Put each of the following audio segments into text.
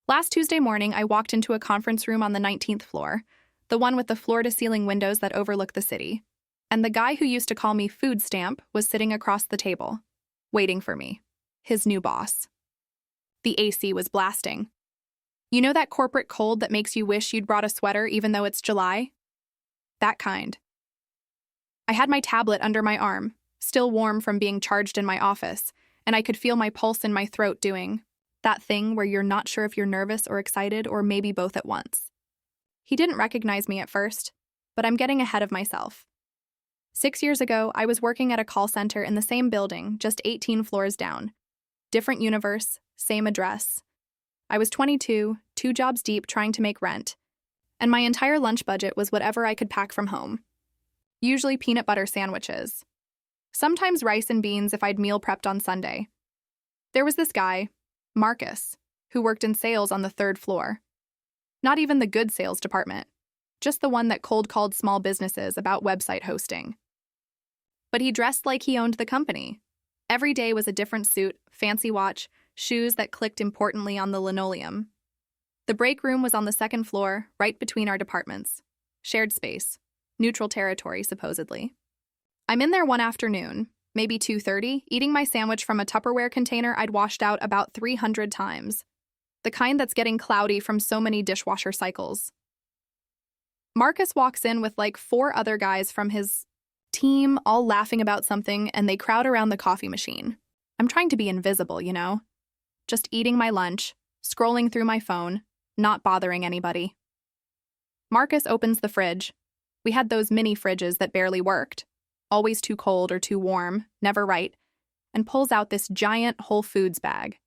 Last Tuesday morning, I walked into a conference room on the 19th floor, the one with the floor-to-ceiling windows that overlook the city. And the guy who used to call me Food Stamp was sitting across the table, waiting for me, his new boss. The AC was blasting. You know that corporate cold that makes you wish you'd brought a sweater even though it's July? That kind. I had my tablet under my arm, still warm from being charged in my office, and I could feel my pulse in my throat doing that thing where you're not sure if you're nervous or excited or maybe both at once. He didn't recognize me at first, but I'm getting ahead of myself. 6 years ago, I was working at a call center in the same building, just 18 floors down. Different universe, same address. I was 22, 2 jobs deep trying to make rent, and my entire lunch budget was whatever I could pack from home. Usually peanut butter sandwiches. Sometimes rice and beans if I'd meal prepped on Sunday. There was this guy, Marcus, who worked in sales on the 3rd floor. Not even the good sales department, just the one that cold-called small businesses about website hosting. But he dressed like he owned the company. Every day was a different suit, fancy watch, shoes that clicked importantly on the linoleum. The break room was on the 2nd floor, right between our departments. Shared space. Neutral territory, supposedly. I'm in there one afternoon, maybe 2:30, eating my sandwich from a Tupperware container I'd washed out about 300 times. The kind that's getting cloudy from so many dishwasher cycles. Marcus walks in with like 4 other guys from his team, all laughing about something, and they crowd around the coffee machine. I'm trying to be invisible, you know? Just eating my lunch, scrolling through my phone, not bothering anybody. Marcus opens the fridge. We had those mini fridges that barely worked, always too cold or too warm, never right, and pulls out this giant Whole Foods bag.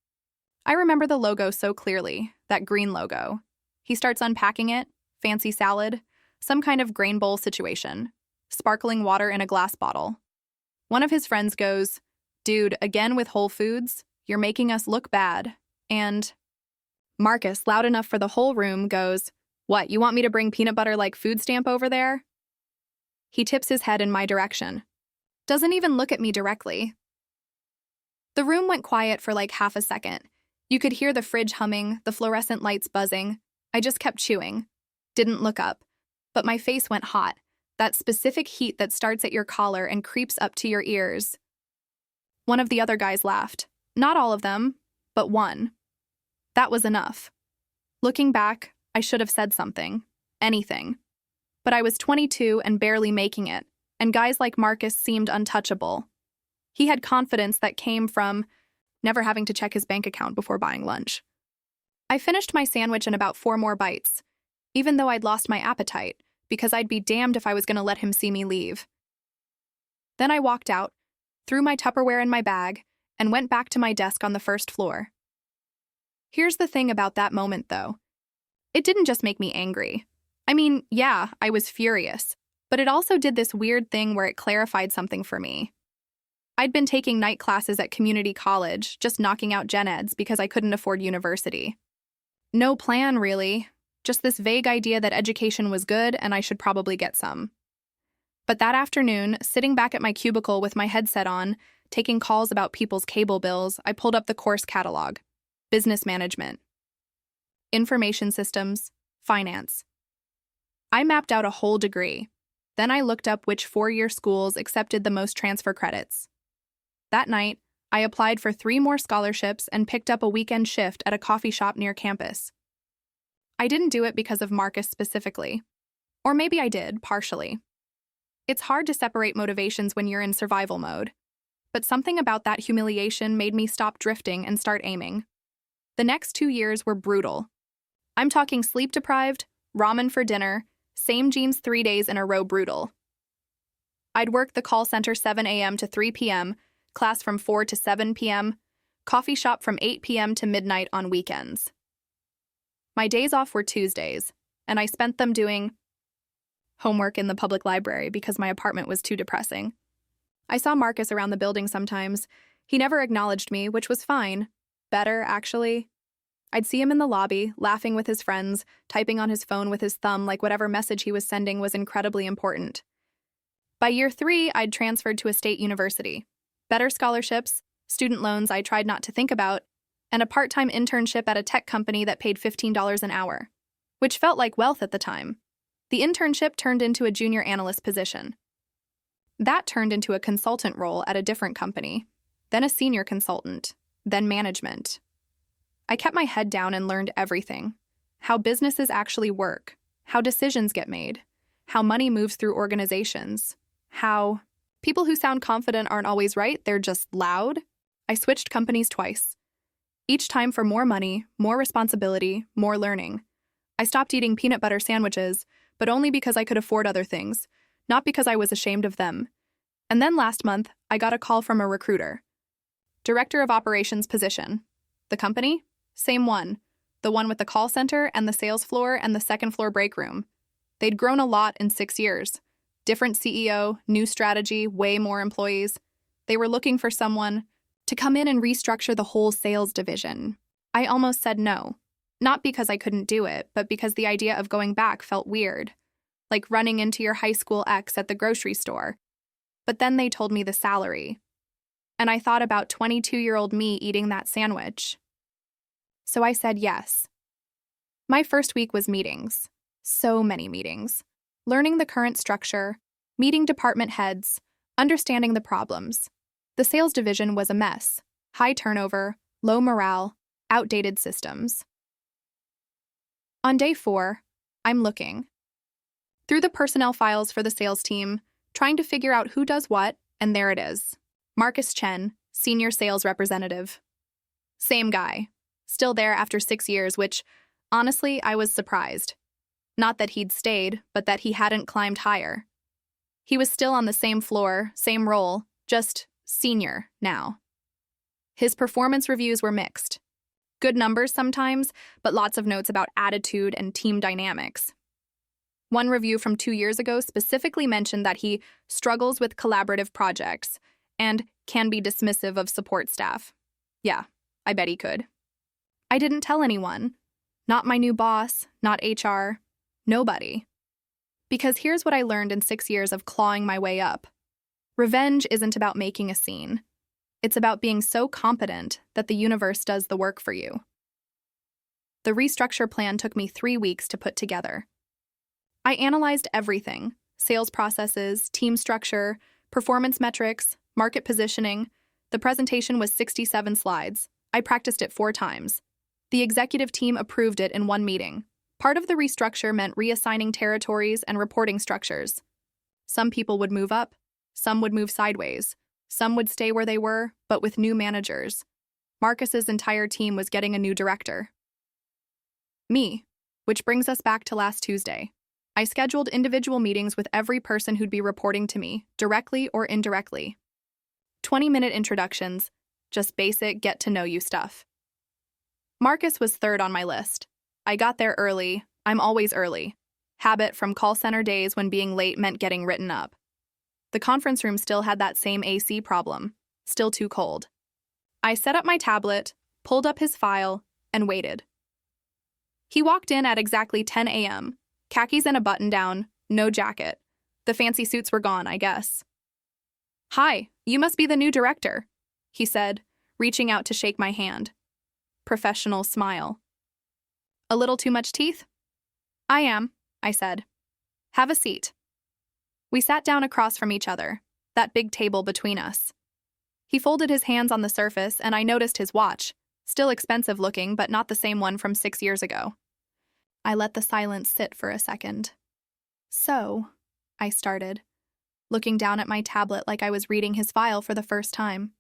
I remember the logo so clearly, that green logo. He starts unpacking it, fancy salad, some kind of grain bowl situation, sparkling water in a glass bottle. One of his friends goes, "Dude, again with Whole Foods? You're making us look bad." And Marcus, loud enough for the whole room, goes, "What, you want me to bring peanut butter like Food Stamp over there?" He tips his head in my direction. Doesn't even look at me directly. The room went quiet for like half a second. You could hear the fridge humming, the fluorescent lights buzzing. I just kept chewing. Didn't look up. But my face went hot. That specific heat that starts at your collar and creeps up to your ears. One of the other guys laughed. Not all of them, but one. That was enough. Looking back, I should have said something. Anything. But I was 22 and barely making it, and guys like Marcus seemed untouchable. He had confidence that came from never having to check his bank account before buying lunch. I finished my sandwich in about 4 more bites, even though I'd lost my appetite, because I'd be damned if I was going to let him see me leave. Then I walked out, threw my Tupperware in my bag, and went back to my desk on the 1st floor. Here's the thing about that moment, though. It didn't just make me angry. I mean, yeah, I was furious, but it also did this weird thing where it clarified something for me. I'd been taking night classes at community college, just knocking out gen eds because I couldn't afford university. No plan, really. Just this vague idea that education was good and I should probably get some. But that afternoon, sitting back at my cubicle with my headset on, taking calls about people's cable bills, I pulled up the course catalog. Business management. Information systems. Finance. I mapped out a whole degree. Then I looked up which 4-year schools accepted the most transfer credits. That night, I applied for 3 more scholarships and picked up a weekend shift at a coffee shop near campus. I didn't do it because of Marcus specifically. Or maybe I did, partially. It's hard to separate motivations when you're in survival mode. But something about that humiliation made me stop drifting and start aiming. The next 2 years were brutal. I'm talking sleep-deprived, ramen for dinner, same jeans 3 days in a row brutal. I'd work the call center 7 a.m. to 3 p.m., class from 4 to 7 p.m., coffee shop from 8 p.m. to midnight on weekends. My days off were Tuesdays, and I spent them doing homework in the public library because my apartment was too depressing. I saw Marcus around the building sometimes. He never acknowledged me, which was fine. Better, actually. I'd see him in the lobby, laughing with his friends, typing on his phone with his thumb like whatever message he was sending was incredibly important. By year 3, I'd transferred to a state university. Better scholarships, student loans I tried not to think about, and a part-time internship at a tech company that paid $15 an hour, which felt like wealth at the time. The internship turned into a junior analyst position. That turned into a consultant role at a different company, then a senior consultant, then management. I kept my head down and learned everything: how businesses actually work, how decisions get made, how money moves through organizations, how people who sound confident aren't always right, they're just loud. I switched companies twice. Each time for more money, more responsibility, more learning. I stopped eating peanut butter sandwiches, but only because I could afford other things, not because I was ashamed of them. And then last month, I got a call from a recruiter. Director of Operations position. The company? Same one. The one with the call center and the sales floor and the second floor break room. They'd grown a lot in 6 years. Different CEO, new strategy, way more employees. They were looking for someone to come in and restructure the whole sales division. I almost said no. Not because I couldn't do it, but because the idea of going back felt weird. Like running into your high school ex at the grocery store. But then they told me the salary. And I thought about 22-year-old me eating that sandwich. So I said yes. My first week was meetings. So many meetings. Learning the current structure, meeting department heads, understanding the problems. The sales division was a mess. High turnover, low morale, outdated systems. On day 4, I'm looking through the personnel files for the sales team, trying to figure out who does what, and there it is. Marcus Chen, Senior Sales Representative. Same guy. Still there after 6 years, which, honestly, I was surprised. Not that he'd stayed, but that he hadn't climbed higher. He was still on the same floor, same role, just senior now. His performance reviews were mixed. Good numbers sometimes, but lots of notes about attitude and team dynamics. One review from 2 years ago specifically mentioned that he struggles with collaborative projects and can be dismissive of support staff. Yeah, I bet he could. I didn't tell anyone. Not my new boss, not HR, nobody. Because here's what I learned in 6 years of clawing my way up. Revenge isn't about making a scene. It's about being so competent that the universe does the work for you. The restructure plan took me 3 weeks to put together. I analyzed everything: sales processes, team structure, performance metrics, market positioning. The presentation was 67 slides. I practiced it 4 times. The executive team approved it in 1 meeting. Part of the restructure meant reassigning territories and reporting structures. Some people would move up, some would move sideways, some would stay where they were, but with new managers. Marcus's entire team was getting a new director. Me, which brings us back to last Tuesday. I scheduled individual meetings with every person who'd be reporting to me, directly or indirectly. 20-minute introductions, just basic get-to-know-you stuff. Marcus was 3rd on my list. I got there early. I'm always early. Habit from call center days when being late meant getting written up. The conference room still had that same AC problem. Still too cold. I set up my tablet, pulled up his file, and waited. He walked in at exactly 10 a.m., khakis and a button-down, no jacket. The fancy suits were gone, I guess. "Hi, you must be the new director," he said, reaching out to shake my hand. Professional smile. "A little too much teeth?" "I am," I said. "Have a seat." We sat down across from each other, that big table between us. He folded his hands on the surface, and I noticed his watch, still expensive looking, but not the same one from 6 years ago. I let the silence sit for a second. "So," I started, looking down at my tablet like I was reading his file for the first time.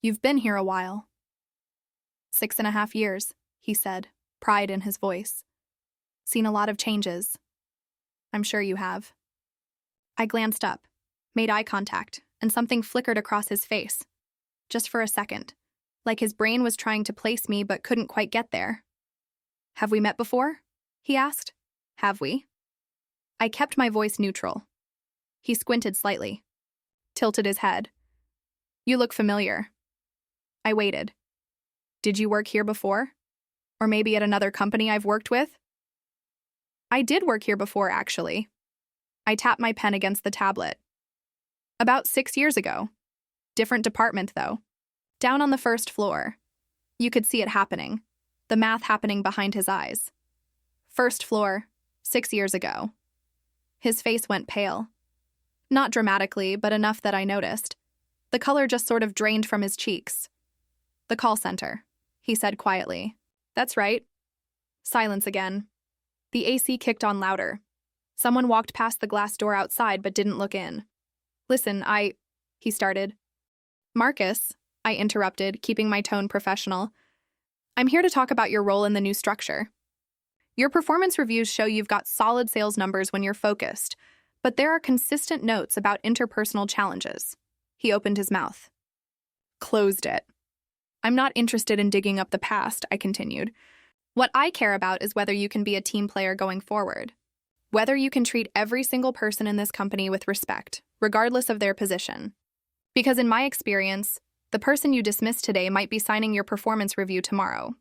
"You've been here a while." 6.5 years, he said, pride in his voice. "Seen a lot of changes." "I'm sure you have." I glanced up, made eye contact, and something flickered across his face. Just for a second, like his brain was trying to place me but couldn't quite get there. "Have we met before?" he asked. "Have we?" I kept my voice neutral. He squinted slightly, tilted his head. "You look familiar." I waited. "Did you work here before? Or maybe at another company I've worked with?" "I did work here before, actually." I tapped my pen against the tablet. "About 6 years ago. Different department, though. Down on the 1st floor. You could see it happening, the math happening behind his eyes. First floor, 6 years ago. His face went pale. Not dramatically, but enough that I noticed. The color just sort of drained from his cheeks. The call center, he said quietly. That's right. Silence again. The AC kicked on louder. Someone walked past the glass door outside but didn't look in. Listen, he started. Marcus, I interrupted, keeping my tone professional. I'm here to talk about your role in the new structure. Your performance reviews show you've got solid sales numbers when you're focused, but there are consistent notes about interpersonal challenges. He opened his mouth. Closed it. I'm not interested in digging up the past, I continued. What I care about is whether you can be a team player going forward. Whether you can treat every single person in this company with respect, regardless of their position. Because in my experience, the person you dismissed today might be signing your performance review tomorrow.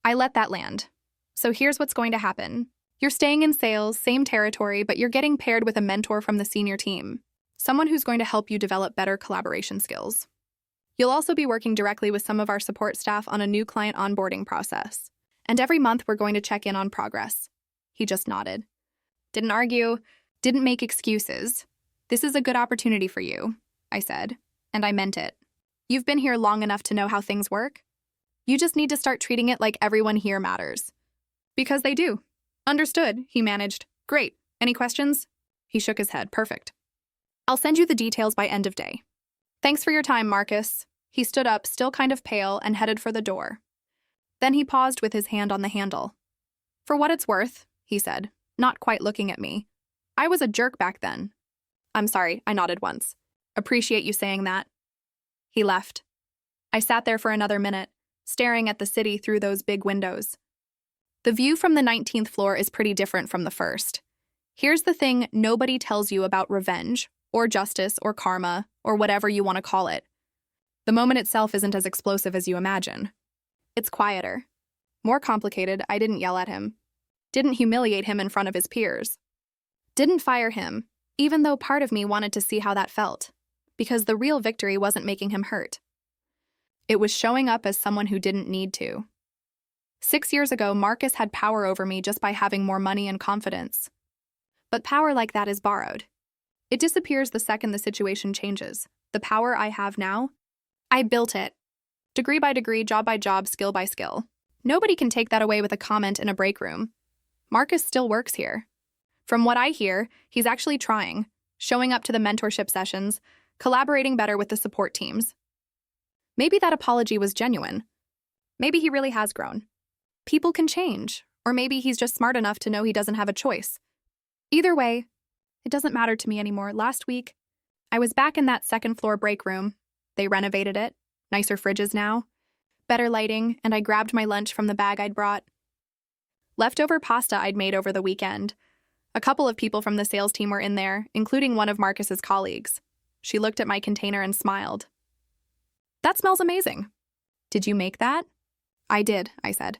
I let that land. So here's what's going to happen. You're staying in sales, same territory, but you're getting paired with a mentor from the senior team. Someone who's going to help you develop better collaboration skills. You'll also be working directly with some of our support staff on a new client onboarding process. And every month we're going to check in on progress. He just nodded. Didn't argue, didn't make excuses. This is a good opportunity for you, I said, and I meant it. You've been here long enough to know how things work. You just need to start treating it like everyone here matters. Because they do. Understood, he managed. Great. Any questions? He shook his head. Perfect. I'll send you the details by end of day. Thanks for your time, Marcus. He stood up, still kind of pale, and headed for the door. Then he paused with his hand on the handle. For what it's worth, he said, not quite looking at me. I was a jerk back then. I'm sorry, I nodded once. Appreciate you saying that. He left. I sat there for another minute, staring at the city through those big windows. The view from the 19th floor is pretty different from the first. Here's the thing nobody tells you about revenge, or justice, or karma, or whatever you want to call it. The moment itself isn't as explosive as you imagine. It's quieter. More complicated. I didn't yell at him. Didn't humiliate him in front of his peers. Didn't fire him, even though part of me wanted to see how that felt, because the real victory wasn't making him hurt. It was showing up as someone who didn't need to. 6 years ago, Marcus had power over me just by having more money and confidence. But power like that is borrowed. It disappears the second the situation changes. The power I have now, I built it. Degree by degree, job by job, skill by skill. Nobody can take that away with a comment in a break room. Marcus still works here. From what I hear, he's actually trying, showing up to the mentorship sessions, collaborating better with the support teams. Maybe that apology was genuine. Maybe he really has grown. People can change, or maybe he's just smart enough to know he doesn't have a choice. Either way, it doesn't matter to me anymore. Last week, I was back in that second floor break room. They renovated it, nicer fridges now, better lighting, and I grabbed my lunch from the bag I'd brought. Leftover pasta I'd made over the weekend. A couple of people from the sales team were in there, including one of Marcus's colleagues. She looked at my container and smiled. That smells amazing. Did you make that? I did, I said.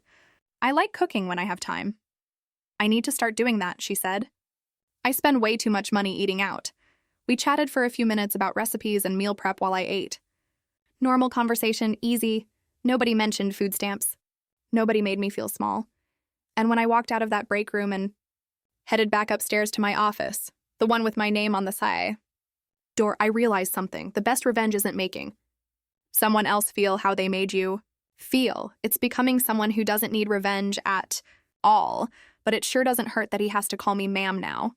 I like cooking when I have time. I need to start doing that, she said. I spend way too much money eating out. We chatted for a few minutes about recipes and meal prep while I ate. Normal conversation, easy. Nobody mentioned food stamps. Nobody made me feel small. And when I walked out of that break room and headed back upstairs to my office, the one with my name on the side door, I realized something. The best revenge isn't making someone else feel how they made you feel. It's becoming someone who doesn't need revenge at all, but it sure doesn't hurt that he has to call me ma'am now.